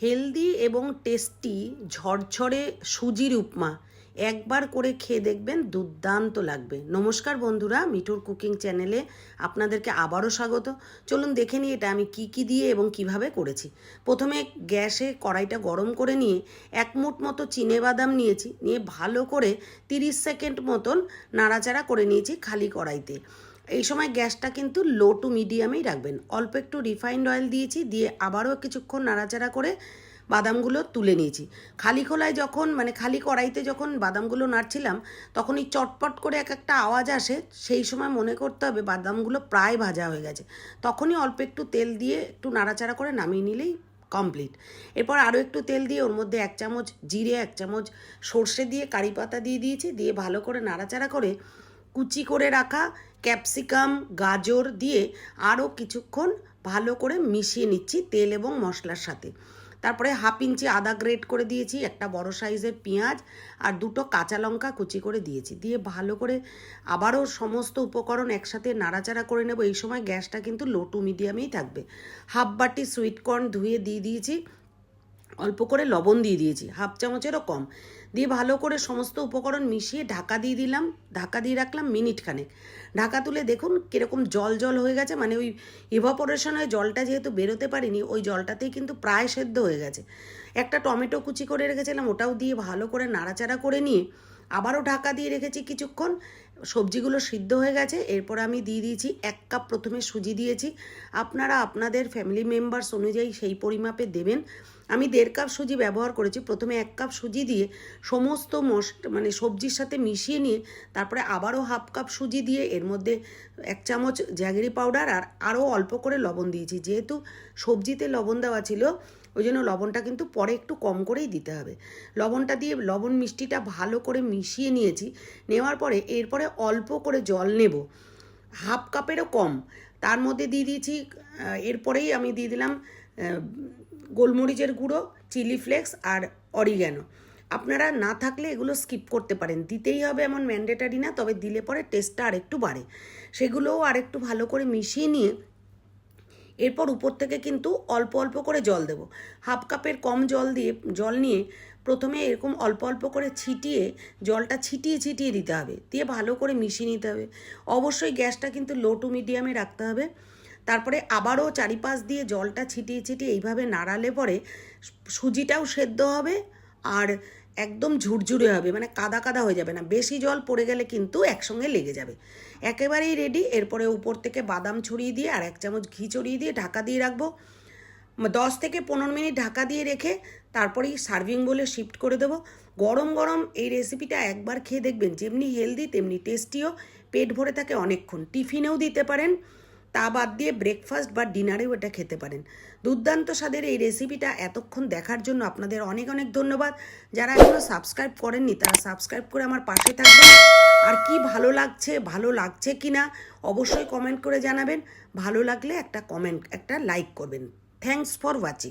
Healthy এবং tasty ঝরঝরে সুজির উপমা একবার করে খেয়ে দেখবেন, দুর্দান্ত লাগবে। নমস্কার বন্ধুরা, মিঠুর কুকিং চ্যানেলে আপনাদেরকে আবারও স্বাগত। চলুন দেখে নিই এটা আমি কি দিয়ে এবং কিভাবে করেছি। প্রথমে গ্যাসে কড়াইটা গরম করে নিয়ে 1 মুঠ মতো চিনেবাদাম নিয়েছি, নিয়ে ভালো করে 30 সেকেন্ড মতন নাড়াচাড়া করে নিয়েছি খালি কড়াইতে। এই সময় গ্যাসটা কিন্তু লো টু মিডিয়ামেই রাখবেন। অল্প একটু রিফাইন্ড অয়েল দিয়েছি, দিয়ে আবারও কিছুক্ষণ নাড়াচাড়া করে বাদামগুলো তুলে নিয়েছি। খালি খোলায় যখন খালি কড়াইতে যখন বাদামগুলো নাড়ছিলাম, তখন এই চটপট করে একটা আওয়াজ আসে। সেই সময় মনে করতে হবে বাদামগুলো প্রায় ভাজা হয়ে গেছে। তখনই অল্প একটু তেল দিয়ে একটু নাড়াচাড়া করে নামিয়ে নিলেই কমপ্লিট। এরপর আরও একটু তেল দিয়ে ওর মধ্যে 1 চামচ জিরে, 1 চামচ সর্ষে দিয়ে কারি পাতা দিয়ে দিয়েছি, দিয়ে ভালো করে নাড়াচাড়া করে কুচি করে রাখা ক্যাপসিকাম, গাজর দিয়ে আরও কিছুক্ষণ ভালো করে মিশিয়ে নিচ্ছি তেল এবং মশলার সাথে। তারপরে 1/2 ইঞ্চি আদা গ্রেট করে দিয়েছি, একটা বড় সাইজের পেঁয়াজ আর 2টো কাঁচা লঙ্কা কুচি করে দিয়েছি। দিয়ে ভালো করে আবারও সমস্ত উপকরণ একসাথে নাড়াচাড়া করে নেব। এই সময় গ্যাসটা কিন্তু লো টু মিডিয়ামেই থাকবে। 1/2 বাটি সুইট কর্ন ধুয়ে দিয়ে দিয়েছি, অল্প করে লবণ দিয়ে দিয়েছি, 1/2 চামচেরও কম, দিয়ে ভালো করে সমস্ত উপকরণ মিশিয়ে ঢাকা দিয়ে দিলাম। ঢাকা দিয়ে রাখলাম মিনিট খানেক। ঢাকা তুলে দেখুন কীরকম জল জল হয়ে গেছে, ওই ইভাপোরেশন হয়ে জলটা যেহেতু বেরোতে পারিনি, ওই জলটাতেই কিন্তু প্রায় সেদ্ধ হয়ে গেছে। একটা টমেটো কুচি করে রেখেছিলাম, ওটাও দিয়ে ভালো করে নাড়াচাড়া করে নিয়ে আবারও ঢাকা দিয়ে রেখেছি কিছুক্ষণ। সবজিগুলো সিদ্ধ হয়ে গেছে। এরপর আমি দিয়ে দিয়েছি 1 কাপ প্রথমে সুজি দিয়েছি। আপনারা আপনাদের ফ্যামিলি মেম্বার্স অনুযায়ী সেই পরিমাপে দেবেন। আমি 1.5 কাপ সুজি ব্যবহার করেছি। প্রথমে 1 কাপ সুজি দিয়ে সমস্ত সবজির সাথে মিশিয়ে নিয়ে তারপরে আবারও 1/2 কাপ সুজি দিয়ে এর মধ্যে 1 চামচ জ্যাগরি পাউডার আর আরও অল্প করে লবণ দিয়েছি। যেহেতু সবজিতে লবণ দেওয়া ছিল, ওই জন্য লবণটা কিন্তু পরে একটু কম করেই দিতে হবে। লবণটা দিয়ে লবণ মিষ্টিটা ভালো করে মিশিয়ে নিয়েছি। নেওয়ার পরে এরপরে অল্প করে জল নেব, 1/2 কাপেরও কম। তার মধ্যে দিয়ে দিয়েছি, এরপরেই আমি দিয়ে দিলাম গোলমরিচের গুঁড়ো, চিলি ফ্লেক্স আর অরিগ্যানো। আপনারা না থাকলে এগুলো স্কিপ করতে পারেন, দিতেই হবে এমন ম্যান্ডেটারি না, তবে দিলে পরে টেস্টটা আরেকটু বাড়ে। সেগুলোও আরেকটু ভালো করে মিশিয়ে নিয়ে এরপর উপর থেকে কিন্তু অল্প অল্প করে জল দেব। 1/2 কাপের কম জল নিয়ে প্রথমে এরকম অল্প অল্প করে জলটা ছিটিয়ে দিতে হবে, দিয়ে ভালো করে মিশিয়ে নিতে হবে। অবশ্যই গ্যাসটা কিন্তু লো টু মিডিয়ামে রাখতে হবে। তারপরে আবারও চারিপাশ দিয়ে জলটা ছিটিয়ে এইভাবে নাড়ালে পরে সুজিটাও সেদ্ধ হবে আর একদম ঝুরঝুরে হবে, কাদা কাদা হয়ে যাবে না। বেশি জল পড়ে গেলে কিন্তু একসঙ্গে লেগে যাবে। একেবারেই রেডি। এরপরে উপর থেকে বাদাম ছড়িয়ে দিয়ে আর 1 চামচ ঘি ছড়িয়ে দিয়ে ঢাকা দিয়ে রাখবো। 10 থেকে 15 মিনিট ঢাকা দিয়ে রেখে তারপরেই সার্ভিং বলে শিফট করে দেবো। গরম গরম এই রেসিপিটা একবার খেয়ে দেখবেন, যেমনি হেলদি তেমনি টেস্টিও। পেট ভরে থাকে অনেকক্ষণ। টিফিনেও দিতে পারেন, তা বাদ দিয়ে ব্রেকফাস্ট বা ডিনারেও এটা খেতে পারেন। দুর্দান্ত স্বাদের এই রেসিপিটা এতক্ষণ দেখার জন্য আপনাদের অনেক অনেক ধন্যবাদ। যারা এখনও সাবস্ক্রাইব করেননি তারা সাবস্ক্রাইব করে আমার পাশে থাকবেন। আর কি ভালো লাগছে কি না অবশ্যই কমেন্ট করে জানাবেন। ভালো লাগলে একটা লাইক করবেন। Thanks for watching.